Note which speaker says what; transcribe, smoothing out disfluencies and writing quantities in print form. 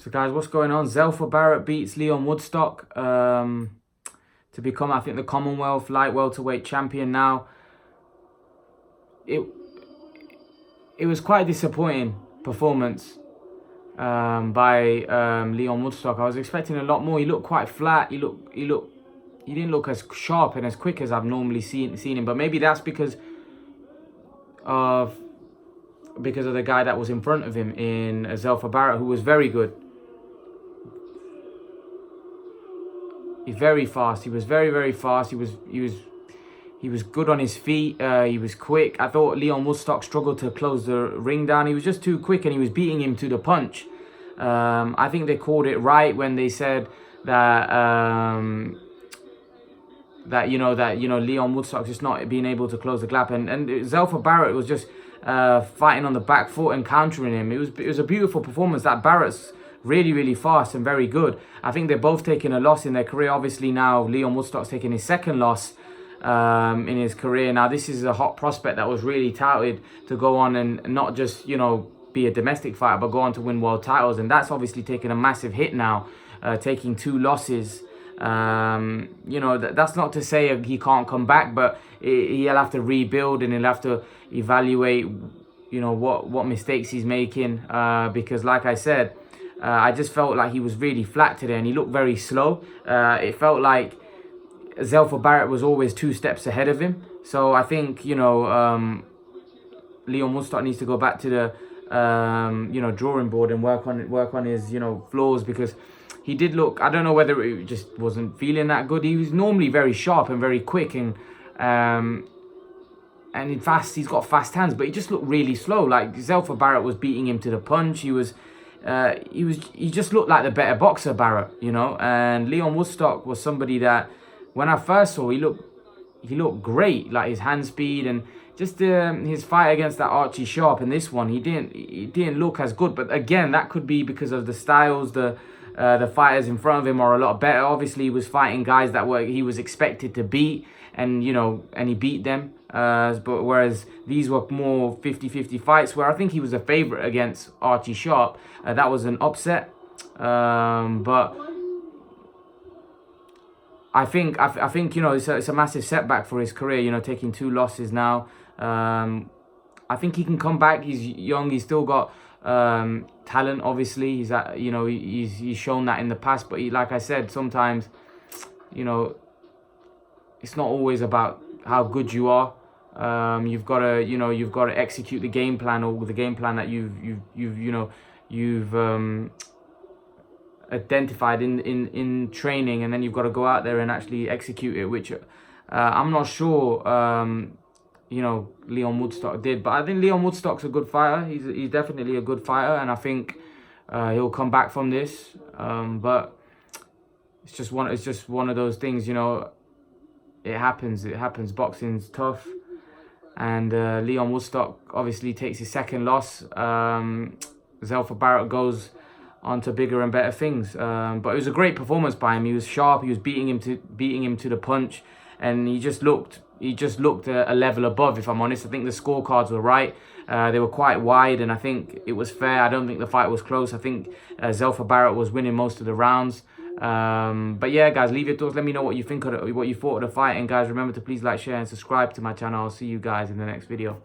Speaker 1: So guys, what's going on? Zelfa Barret beats Lyon Woodstock to become, I think, the Commonwealth light welterweight champion now. It was quite a disappointing performance by Lyon Woodstock. I was expecting a lot more. He looked quite flat. He didn't look as sharp and as quick as I've normally seen him. But maybe that's because of the guy that was in front of him in Zelfa Barret, who was very good. He's very fast. He was very fast. He was good on his feet. He was quick. I thought Lyon Woodstock struggled to close the ring down. He was just too quick, and he was beating him to the punch. I think they called it right when they said that Lyon Woodstock just not being able to close the gap, and Zelfa Barret was just fighting on the back foot and countering him. It was a beautiful performance. That Barret's really fast and very good. I think they're both taking a loss in their career. Obviously now Lyon Woodstock's taking his second loss in his career. Now this is a hot prospect that was really touted to go on and not just, be a domestic fighter, but go on to win world titles. And that's obviously taken a massive hit now, taking 2 losses. That's not to say he can't come back, but he'll have to rebuild and he'll have to evaluate, what mistakes he's making. Because like I said, I just felt like he was really flat today and he looked very slow. It felt like Zelfa Barret was always 2 steps ahead of him. So I think, Lyon Woodstock needs to go back to the, drawing board and work on his, flaws, because he did look, I don't know whether it just wasn't feeling that good. He was normally very sharp and very quick and he's got fast hands, but he just looked really slow. Like Zelfa Barret was beating him to the punch. He just looked like the better boxer, Barret, and Lyon Woodstock was somebody that when I first saw, he looked great, like his hand speed and just his fight against that Archie Sharp in this one, he didn't look as good. But again, that could be because of the styles. The fighters in front of him are a lot better. Obviously, he was fighting guys that he was expected to beat, and and he beat them. But whereas these were more 50-50 fights, where I think he was a favorite against Archie Sharp. That was an upset. But I think it's a massive setback for his career. Taking 2 losses now. I think he can come back. He's young. He's still got talent. Obviously, he's shown that in the past. But like I said, sometimes it's not always about how good you are. You've got to execute the game plan, or the game plan that you've identified in training, and then you've got to go out there and actually execute it, which I'm not sure Lyon Woodstock did. But I think Lyon Woodstock's a good fighter. He's definitely a good fighter, and I think he'll come back from this. But it's just one of those things, it happens. Boxing's tough, and Lyon Woodstock obviously takes his second loss. Zelfa Barret goes on to bigger and better things. But it was a great performance by him. He was sharp. He was beating him to the punch, and he just looked a level above. If I'm honest, I think the scorecards were right. They were quite wide, and I think it was fair. I don't think the fight was close. I think Zelfa Barret was winning most of the rounds. But yeah, guys, leave your thoughts. Let me know what you thought of the fight. And guys, remember to please like, share, and subscribe to my channel. I'll see you guys in the next video.